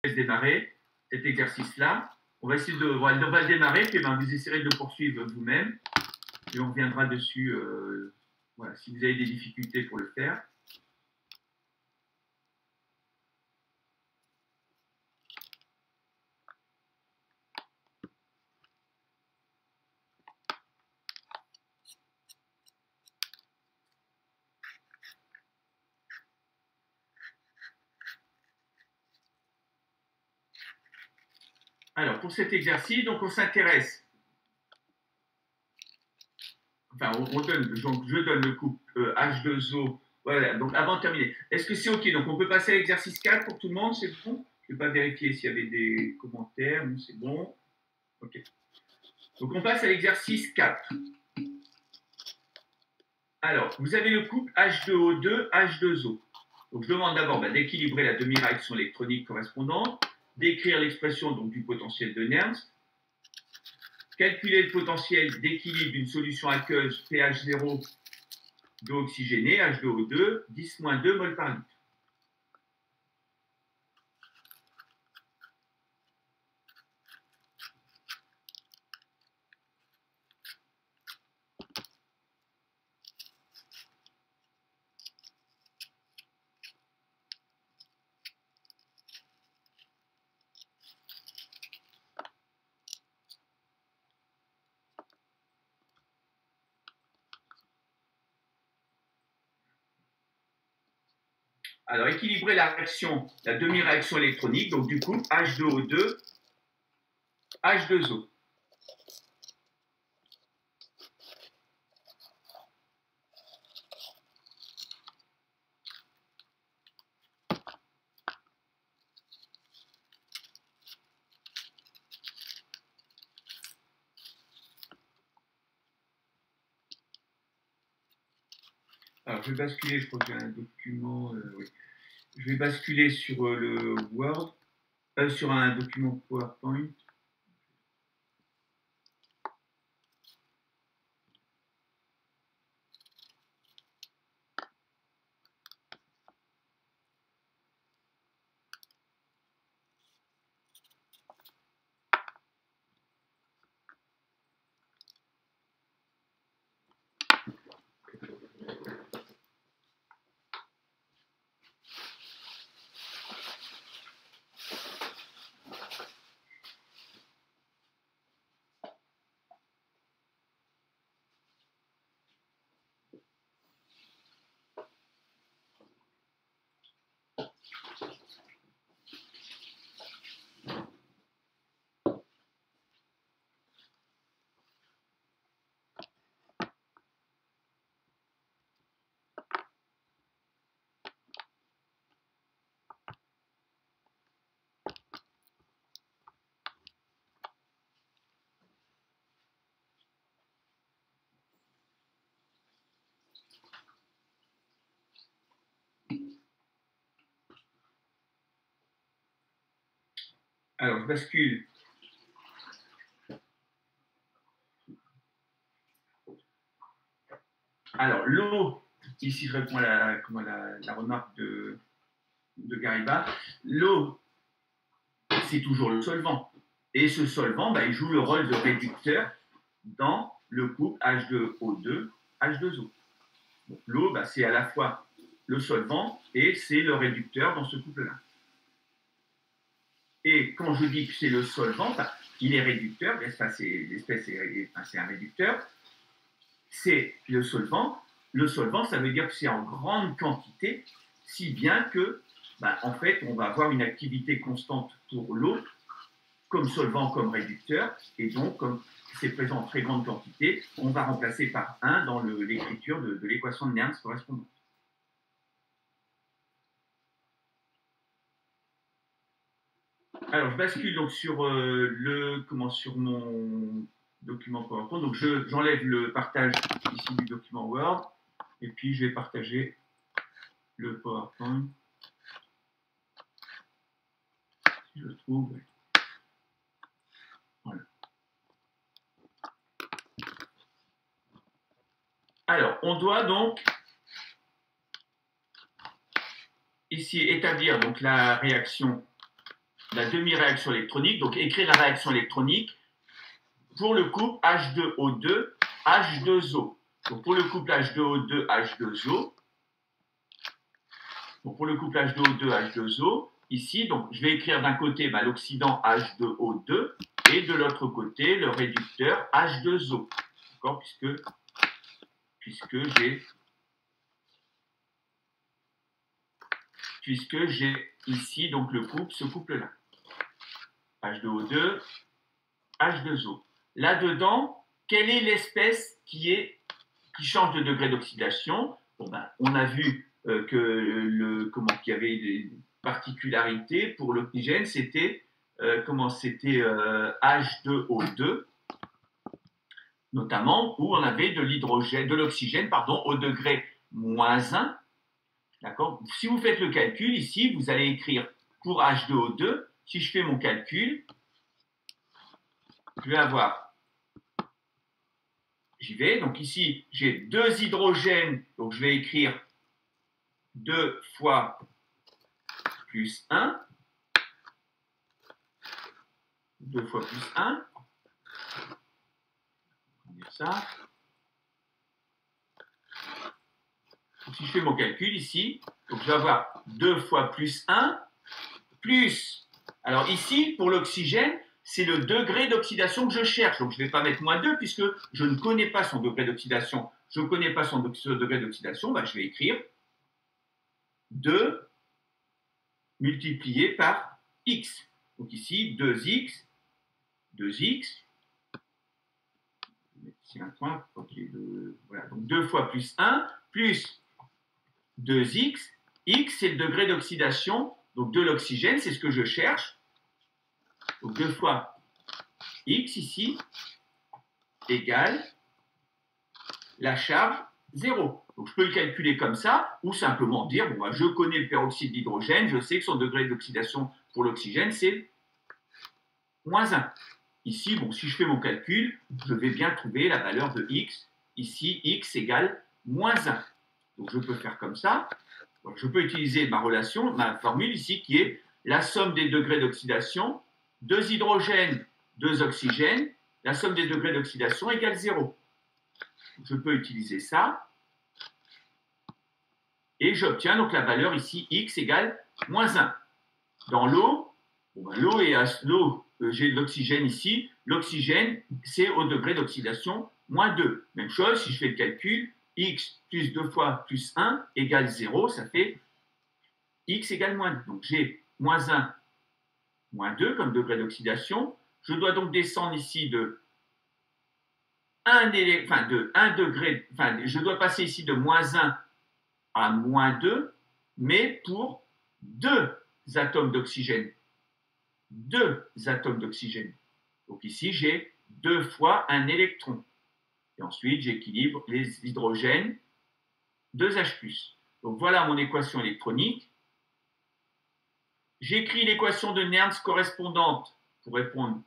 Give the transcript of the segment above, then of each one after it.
laisse démarrer cet exercice-là. On va essayer on va le démarrer, puis ben, vous essayerez de le poursuivre vous-même. Et on reviendra dessus voilà, si vous avez des difficultés pour le faire. Alors, pour cet exercice, donc on s'intéresse. Enfin, je donne le couple H2O. Voilà, donc avant de terminer. Est-ce que c'est OK? Donc, on peut passer à l'exercice 4 pour tout le monde? C'est bon? Je ne vais pas vérifier s'il y avait des commentaires. Non, c'est bon. OK. Donc, on passe à l'exercice 4. Alors, vous avez le couple H2O2, H2O. Donc, je demande d'abord d'équilibrer la demi-réaction électronique correspondante, d'écrire l'expression du potentiel de Nernst, calculer le potentiel d'équilibre d'une solution aqueuse pH 0 d'eau oxygénée, H2O2, 10-2 mol par litre. Alors, équilibrer la demi-réaction électronique, donc du coup, H2O2, H2O. Alors, je vais basculer, je crois que j'ai un document, oui. Je vais basculer sur le Word, sur un document PowerPoint. Alors, je bascule. Alors, l'eau, ici je réponds à la remarque de Gariba. L'eau, c'est toujours le solvant. Et ce solvant, il joue le rôle de réducteur dans le couple H2O2, H2O. L'eau, c'est à la fois le solvant et c'est le réducteur dans ce couple-là. Et quand je dis que c'est le solvant, il est réducteur, c'est un réducteur, c'est le solvant. Le solvant, ça veut dire que c'est en grande quantité, si bien que, en fait, on va avoir une activité constante pour l'eau, comme solvant, comme réducteur, et donc, comme c'est présent en très grande quantité, on va remplacer par 1 dans l'écriture de l'équation de Nernst correspondante. Alors, je bascule donc sur sur mon document PowerPoint. Donc, j'enlève le partage ici du document Word, et puis je vais partager le PowerPoint. Si je le trouve. Voilà. Alors, on doit donc ici établir donc la réaction la demi-réaction électronique, donc écrire la réaction électronique pour le couple H2O2, H2O. Donc pour le couple H2O2, H2O, donc pour le couple H2O2, H2O, ici, donc je vais écrire d'un côté l'oxydant H2O2 et de l'autre côté le réducteur H2O. D'accord, puisque j'ai ici donc le couple, ce couple-là. H2O2, H2O. Là-dedans, quelle est l'espèce qui change de degré d'oxydation? Bon, on a vu qu'il y avait des particularités pour l'oxygène, c'était H2O2, notamment où on avait de l'oxygène au degré -1. D'accord? Si vous faites le calcul ici, vous allez écrire pour H2O2, si je fais mon calcul, je vais avoir, j'y vais, donc ici j'ai 2 hydrogènes, donc je vais écrire 2 fois plus 1, 2 fois plus 1, on va dire ça. Donc, si je fais mon calcul ici, donc je vais avoir 2 fois plus 1, plus, alors ici, pour l'oxygène, c'est le degré d'oxydation que je cherche. Donc je ne vais pas mettre -2 puisque je ne connais pas son degré d'oxydation. Je ne connais pas son degré d'oxydation, je vais écrire 2 multiplié par x. Donc ici, 2x, 2x, c'est un point, voilà, donc 2 fois plus 1, plus 2x, x c'est le degré d'oxydation, donc de l'oxygène, c'est ce que je cherche, donc 2 fois x ici, égale la charge 0. Donc je peux le calculer comme ça, ou simplement dire, je connais le peroxyde d'hydrogène, je sais que son degré d'oxydation pour l'oxygène, c'est -1. Ici, si je fais mon calcul, je vais bien trouver la valeur de x. Ici, x égale -1. Donc je peux faire comme ça. Donc, je peux utiliser ma formule ici, qui est la somme des degrés d'oxydation, 2 hydrogènes, 2 oxygènes, la somme des degrés d'oxydation égale 0. Je peux utiliser ça. Et j'obtiens donc la valeur ici, x égale -1. Dans l'eau, j'ai de l'oxygène ici. L'oxygène, c'est au degré d'oxydation -2. Même chose, si je fais le calcul, x plus 2 fois plus 1 égale 0, ça fait x égale -2. Donc j'ai -1, -2 comme degré d'oxydation. Je dois donc descendre ici de 1 degré, je dois passer ici de -1 à -2, mais pour 2 atomes d'oxygène. 2 atomes d'oxygène. Donc ici, j'ai 2 fois un électron. Et ensuite, j'équilibre les hydrogènes, 2H+. Donc voilà mon équation électronique. J'écris l'équation de Nernst correspondante pour répondre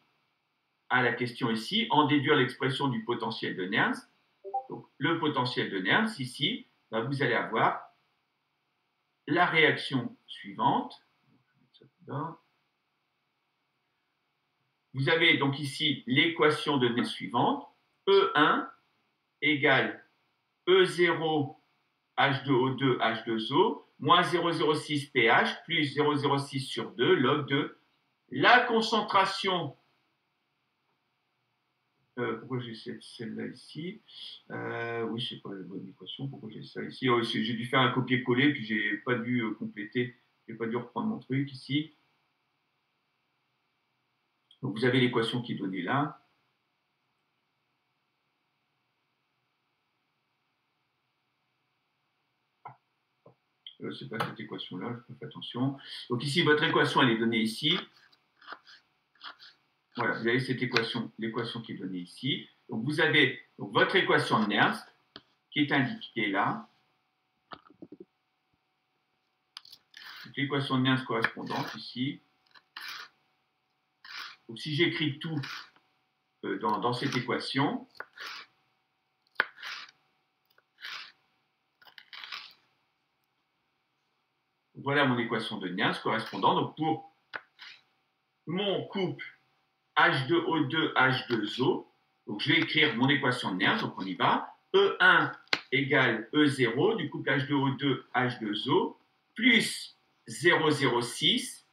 à la question ici, en déduire l'expression du potentiel de Nernst. Donc le potentiel de Nernst, ici, vous allez avoir la réaction suivante. Vous avez donc ici l'équation de Nernst suivante. E1 égale E0 H2O2 H2O moins 0,06 pH plus 0,06 sur 2 log de la concentration. Pourquoi j'ai celle-là ici oui, c'est pas la bonne équation. Pourquoi j'ai ça ici j'ai dû faire un copier-coller, puis j'ai pas dû compléter, j'ai pas dû reprendre mon truc ici. Donc vous avez l'équation qui est donnée là. C'est pas cette équation-là, je fais attention. Donc ici, votre équation, elle est donnée ici. Voilà, vous avez cette équation, l'équation qui est donnée ici. Donc vous avez votre équation de Nernst qui est indiquée là. L'équation de Nernst correspondante ici. Donc si j'écris tout dans cette équation, voilà mon équation de Nernst correspondante. Donc pour mon couple H2O2, H2O. Donc, je vais écrire mon équation de Nernst, donc on y va. E1 égale E0 du couple H2O2, H2O, plus 0,06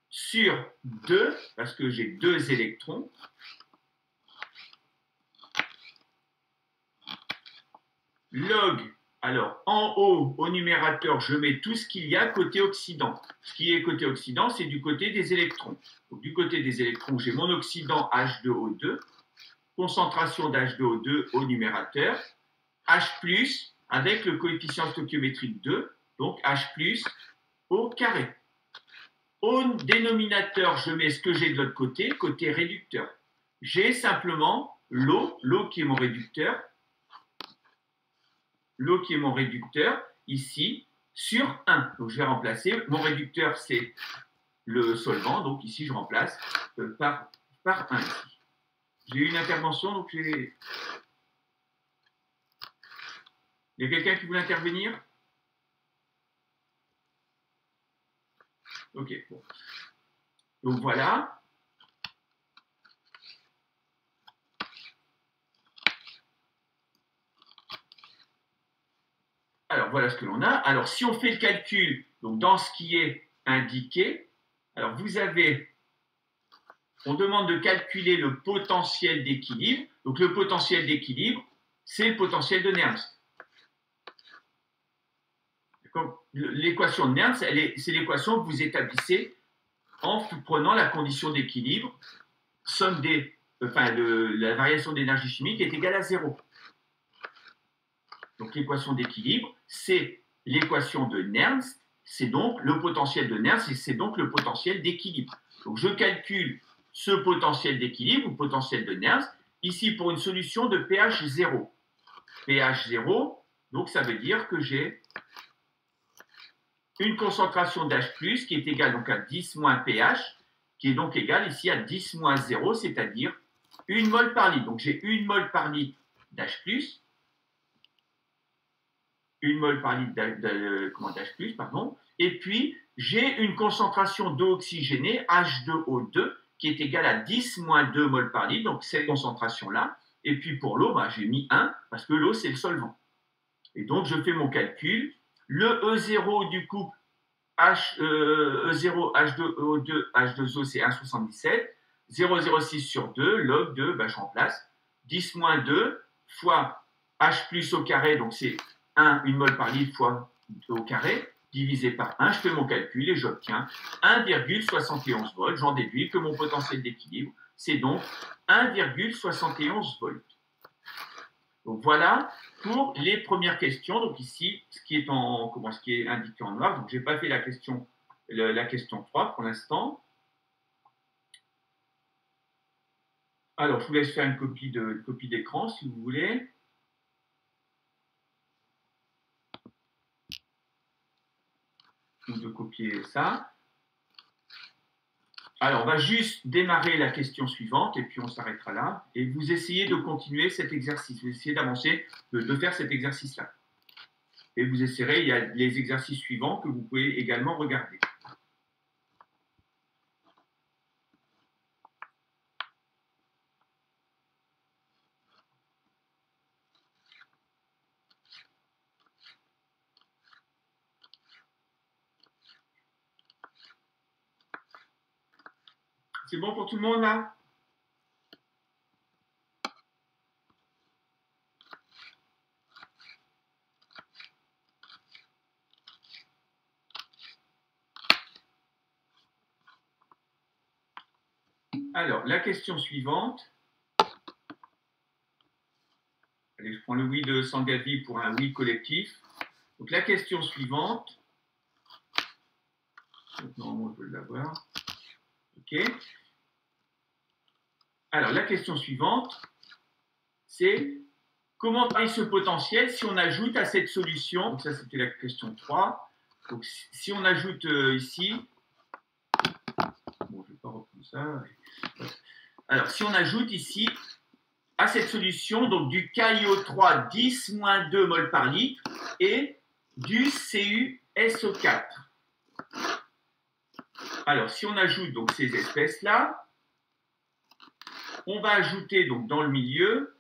sur 2, parce que j'ai 2 électrons, log, alors en haut, au numérateur, je mets tout ce qu'il y a côté oxydant. Ce qui est côté oxydant, c'est du côté des électrons. Donc, du côté des électrons, j'ai mon oxydant H2O2, concentration d'H2O2 au numérateur, H+, avec le coefficient stoichiométrique 2, donc H+, au carré. Au dénominateur, je mets ce que j'ai de l'autre côté, côté réducteur. J'ai simplement l'eau qui est mon réducteur, ici, sur 1. Donc, je vais remplacer, mon réducteur, c'est le solvant, donc ici, je remplace par 1 ici. J'ai eu une intervention, donc j'ai... Il y a quelqu'un qui voulait intervenir? Ok, bon. Donc voilà. Alors voilà ce que l'on a. Alors si on fait le calcul, donc dans ce qui est indiqué, alors vous avez, on demande de calculer le potentiel d'équilibre. Donc le potentiel d'équilibre, c'est le potentiel de Nernst. L'équation de Nernst, c'est l'équation que vous établissez en prenant la condition d'équilibre, somme des, la variation d'énergie chimique est égale à 0. Donc l'équation d'équilibre, c'est l'équation de Nernst, c'est donc le potentiel de Nernst, et c'est donc le potentiel d'équilibre. Donc je calcule ce potentiel d'équilibre, ou potentiel de Nernst, ici pour une solution de pH 0. pH 0, donc ça veut dire que j'ai une concentration d'H+, qui est égale donc à 10 moins pH, qui est donc égale ici à 10 moins 0, c'est-à-dire 1 mol par litre. Donc j'ai 1 mol par litre d'H+, 1 mol par litre d'H+, pardon, et puis j'ai une concentration d'eau oxygénée, H2O2, qui est égale à 10 moins 2 mol par litre, donc cette concentration-là. Et puis pour l'eau, j'ai mis 1, parce que l'eau, c'est le solvant. Et donc, je fais mon calcul. Le E0 du couple E0, H2O2, H2O, c'est 1,77. 0,06 sur 2, log 2, je remplace. 10 moins 2 fois H+ au carré, donc c'est 1 mol par litre fois au carré, divisé par 1. Je fais mon calcul et j'obtiens 1,71 volts. J'en déduis que mon potentiel d'équilibre, c'est donc 1,71 volts. Donc voilà pour les premières questions. Donc ici, ce qui est indiqué en noir. Donc je n'ai pas fait la question 3 pour l'instant. Alors je vous laisse faire une copie d'écran si vous voulez. Ou de copier ça. Alors, on va juste démarrer la question suivante et puis on s'arrêtera là. Et vous essayez de continuer cet exercice. Vous essayez d'avancer, de faire cet exercice-là. Et vous essayerez, il y a les exercices suivants que vous pouvez également regarder. C'est bon pour tout le monde là? Alors, la question suivante. Allez, je prends le oui de Sangavi pour un oui collectif. Donc, la question suivante. Normalement, je peux l'avoir. OK. Alors, la question suivante, c'est comment travailler ce potentiel si on ajoute à cette solution, donc ça c'était la question 3, donc si on ajoute ici, bon je ne vais pas reprendre ça, alors si on ajoute ici à cette solution donc du KiO3 10-2 mol par litre et du CuSO4. Alors, si on ajoute donc ces espèces-là, on va ajouter donc dans le milieu,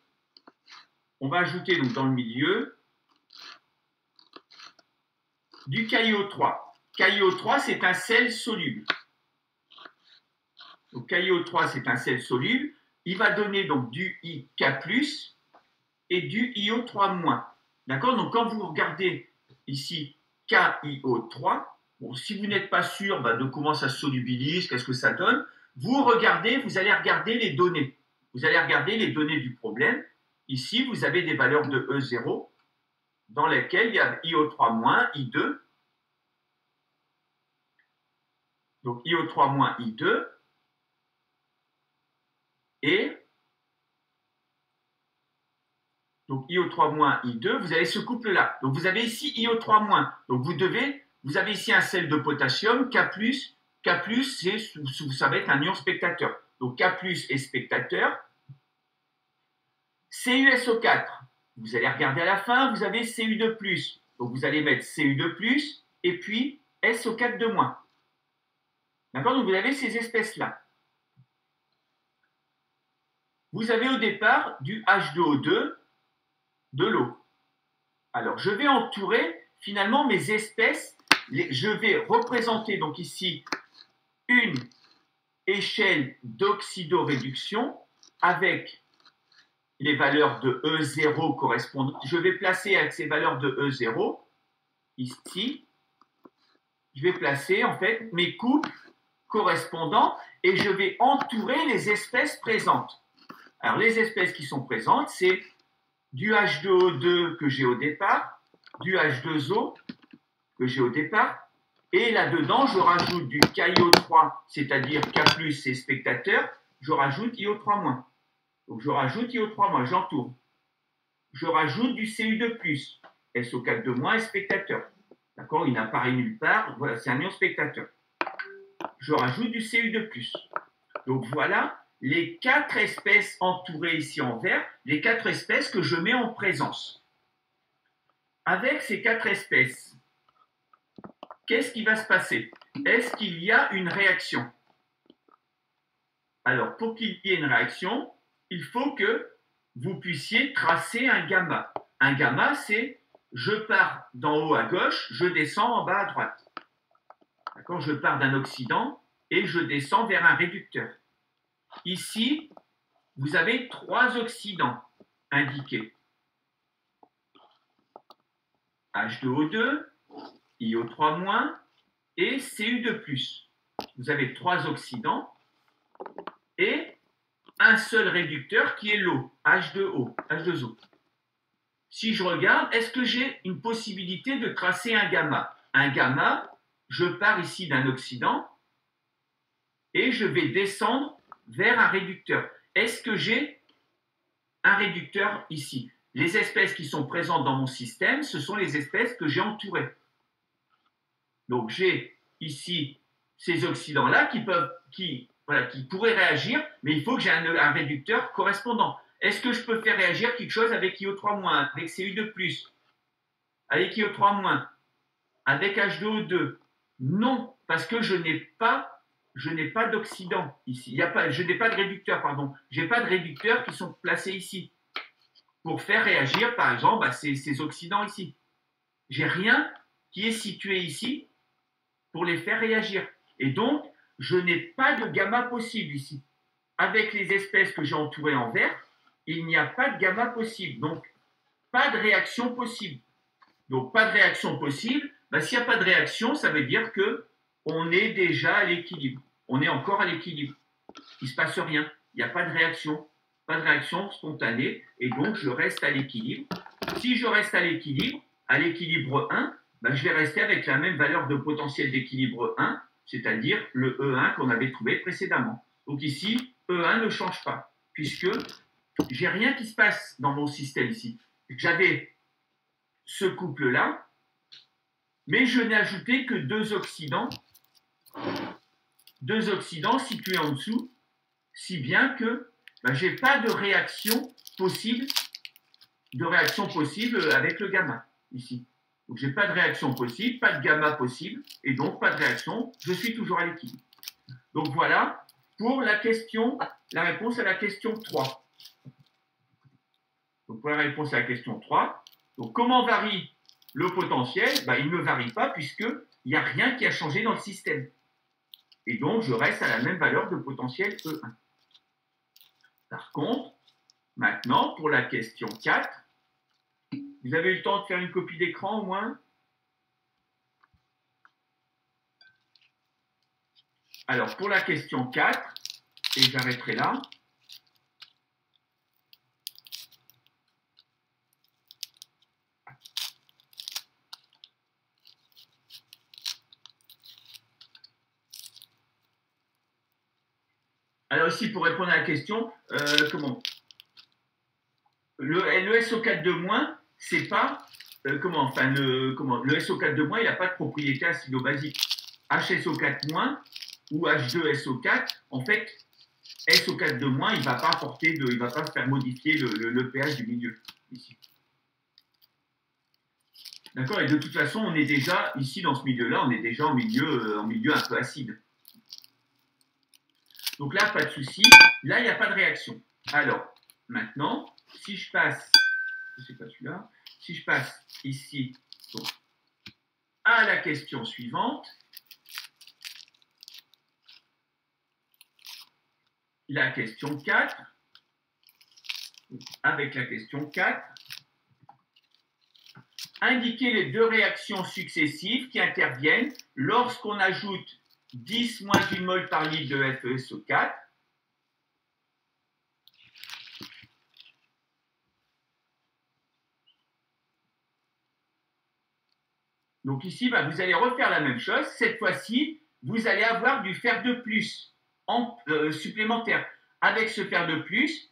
du KiO3. KiO3, c'est un sel soluble. Donc, KiO3, c'est un sel soluble. Il va donner donc du IK+, et du IO3-. D'accord? Donc, quand vous regardez ici KiO3, bon, si vous n'êtes pas sûr de comment ça se solubilise, qu'est-ce que ça donne, vous allez regarder les données. Vous allez regarder les données du problème. Ici, vous avez des valeurs de E0 dans lesquelles il y a IO3-, I2. Donc, IO3-, I2. Et donc IO3-, I2, vous avez ce couple-là. Donc vous avez ici IO3-. Donc vous avez ici un sel de potassium, K+, ça va être un ion spectateur. Donc K+ est spectateur. CuSO4, vous allez regarder à la fin, vous avez Cu2+. Donc vous allez mettre Cu2+, et puis SO4-. D'accord? Donc vous avez ces espèces-là. Vous avez au départ du H2O2, de l'eau. Alors, je vais entourer finalement mes espèces. Je vais représenter donc ici une échelle d'oxydoréduction avec les valeurs de E0 correspondantes. Je vais placer avec ces valeurs de E0 ici. Je vais placer en fait mes couples correspondants et je vais entourer les espèces présentes. Alors, les espèces qui sont présentes, c'est du H2O2 que j'ai au départ, du H2O que j'ai au départ, et là-dedans, je rajoute du KiO3, c'est-à-dire K+, c'est spectateur, je rajoute IO3-. Donc, je rajoute IO3-, j'entoure. Je rajoute du Cu2+, SO4-, est spectateur. D'accord? Il n'apparaît nulle part, voilà, c'est un ion spectateur. Je rajoute du Cu2+. Donc, voilà les 4 espèces entourées ici en vert, les 4 espèces que je mets en présence. Avec ces 4 espèces, qu'est-ce qui va se passer? Est-ce qu'il y a une réaction? Alors, pour qu'il y ait une réaction, il faut que vous puissiez tracer un gamma. Un gamma, c'est je pars d'en haut à gauche, je descends en bas à droite. D'accord? Je pars d'un oxydant et je descends vers un réducteur. Ici, vous avez 3 oxydants indiqués. H2O2, IO3-, et Cu2+. Vous avez 3 oxydants et un seul réducteur qui est l'eau, H2O. Si je regarde, est-ce que j'ai une possibilité de tracer un gamma? Un gamma, je pars ici d'un oxydant et je vais descendre vers un réducteur. Est-ce que j'ai un réducteur ici? Les espèces qui sont présentes dans mon système, ce sont les espèces que j'ai entourées. Donc j'ai ici ces oxydants-là qui pourraient réagir, mais il faut que j'ai un réducteur correspondant. Est-ce que je peux faire réagir quelque chose avec IO3-, avec Cu2+, avec IO3-, avec H2O2? Non, parce que je n'ai pas d'oxydant ici. Je n'ai pas de réducteur, pardon. Je n'ai pas de réducteurs qui sont placés ici pour faire réagir, par exemple, ces oxydants ici. J'ai rien qui est situé ici pour les faire réagir. Et donc, je n'ai pas de gamma possible ici. Avec les espèces que j'ai entourées en vert, il n'y a pas de gamma possible. Donc, pas de réaction possible. Donc, pas de réaction possible. S'il n'y a pas de réaction, ça veut dire qu'on est déjà à l'équilibre. On est encore à l'équilibre. Il ne se passe rien. Il n'y a pas de réaction. Pas de réaction spontanée. Et donc, je reste à l'équilibre. Si je reste à l'équilibre 1, je vais rester avec la même valeur de potentiel d'équilibre 1, c'est-à-dire le E1 qu'on avait trouvé précédemment. Donc ici, E1 ne change pas, puisque j'ai rien qui se passe dans mon système ici. J'avais ce couple-là, mais je n'ai ajouté que 2 oxydants situés en dessous, si bien que je n'ai pas de réaction possible avec le gamma ici. Donc, je n'ai pas de réaction possible, pas de gamma possible, et donc pas de réaction, je suis toujours à l'équilibre. Donc voilà pour la réponse à la question 3. Donc pour la réponse à la question 3, donc comment varie le potentiel? Il ne varie pas puisqu'il n'y a rien qui a changé dans le système. Et donc je reste à la même valeur de potentiel E1. Par contre, maintenant pour la question 4, vous avez eu le temps de faire une copie d'écran au moins? Alors, pour la question 4, et j'arrêterai là. Alors ici, pour répondre à la question, le SO4 de moins, c'est pas... le SO4 de moins, il n'a pas de propriété acido-basique. HSO4 moins ou H2SO4, en fait, SO4 de moins, il ne va pas faire modifier le pH du milieu, ici. D'accord? Et de toute façon, on est déjà, ici, dans ce milieu-là, on est déjà en milieu un peu acide. Donc là, pas de souci. Là, il n'y a pas de réaction. Alors, maintenant, si je passe, c'est pas celui-là, si je passe ici donc, à la question suivante, la question 4, avec la question 4, indiquer les deux réactions successives qui interviennent lorsqu'on ajoute 10 moins 1 mol par litre de FeSO4 donc ici, vous allez refaire la même chose. Cette fois-ci, vous allez avoir du fer de plus supplémentaire. Avec ce fer de plus,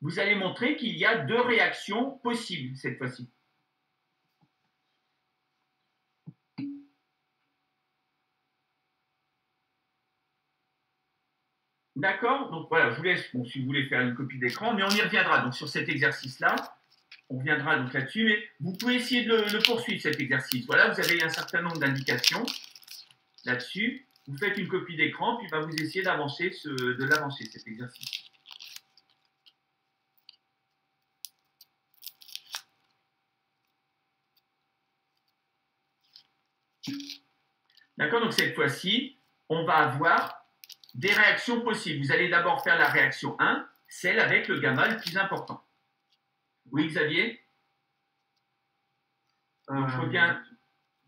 vous allez montrer qu'il y a deux réactions possibles cette fois-ci. D'accord? Donc voilà, je vous laisse, si vous voulez faire une copie d'écran, mais on y reviendra. Donc sur cet exercice-là, on reviendra donc là-dessus, mais vous pouvez essayer de le poursuivre, cet exercice. Voilà, vous avez un certain nombre d'indications là-dessus. Vous faites une copie d'écran, puis vous essayez de l'avancer, cet exercice. D'accord? Donc cette fois-ci, on va avoir des réactions possibles. Vous allez d'abord faire la réaction 1, celle avec le gamma le plus important. Oui, Xavier? Je reviens.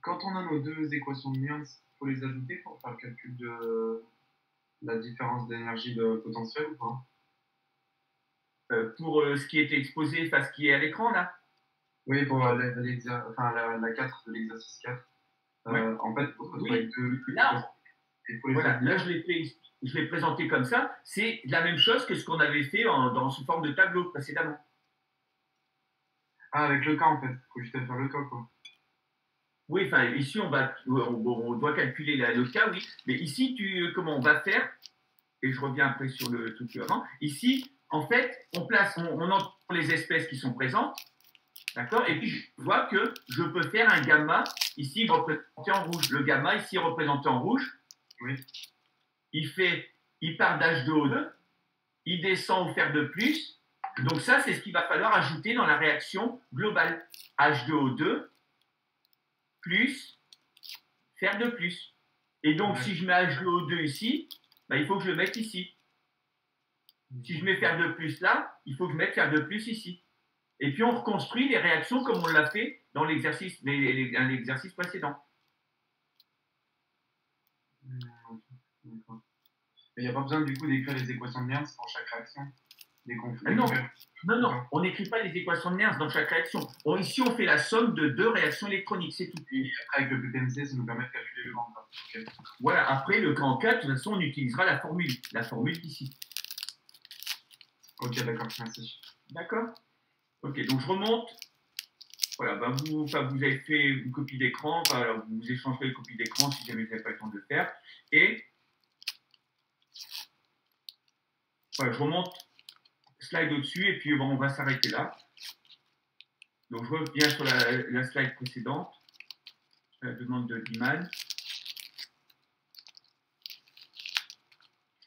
Quand on a nos deux équations de Nernst, il faut les ajouter pour faire le calcul de la différence d'énergie de potentiel ou pas? Pour ce qui est exposé, enfin ce qui est à l'écran là? Oui, pour la 4 de l'exercice 4. Ouais. En fait, oui. Là, voilà, là je l'ai présenté comme ça. C'est la même chose que ce qu'on avait fait sous forme de tableau précédemment. Ah, avec le cas en fait. Il faut juste faire le cas quoi. Oui, enfin ici on doit calculer le cas, oui. Mais ici, comment on va faire? Et je reviens après sur le truc avant. Ici, en fait, on entre les espèces qui sont présentes. D'accord? Et puis, je vois que je peux faire un gamma ici représenté en rouge. Le gamma ici représenté en rouge, oui. Il part d'H2O2, il descend au fer de plus. Donc ça, c'est ce qu'il va falloir ajouter dans la réaction globale. H2O2 plus fer de plus. Et donc, si je mets H2O2 ici, il faut que je le mette ici. Si je mets fer de plus là, il faut que je mette fer de plus ici. Et puis on reconstruit les réactions comme on l'a fait dans l'exercice précédent. Il n'y a pas besoin du coup d'écrire les équations de Nernst pour chaque réaction? Non, on n'écrit pas les équations de Nernst dans chaque réaction. Ici, on fait la somme de deux réactions électroniques, c'est tout. Et après, avec le PPMC, ça nous permet de calculer le grand K. Okay. Voilà, après le grand K, de toute façon, on utilisera la formule ici. Ok, d'accord, merci. D'accord? Ok, donc je remonte. Voilà, vous avez fait une copie d'écran, vous échangerez une copie d'écran si jamais vous n'avez pas le temps de le faire. Et voilà, je remonte slide au-dessus et puis on va s'arrêter là. Donc je reviens sur la slide précédente, la demande de Lyman.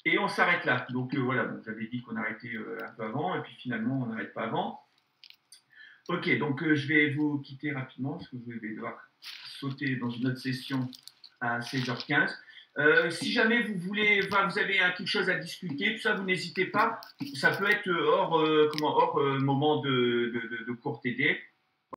Et on s'arrête là. Donc voilà, bon, j'avais dit qu'on arrêtait un peu avant, et puis finalement, on n'arrête pas avant. Ok, donc je vais vous quitter rapidement, parce que je vais devoir sauter dans une autre session à 16h15. Si jamais vous voulez, enfin, vous avez quelque chose à discuter, tout ça, vous n'hésitez pas. Ça peut être hors moment de cours TD.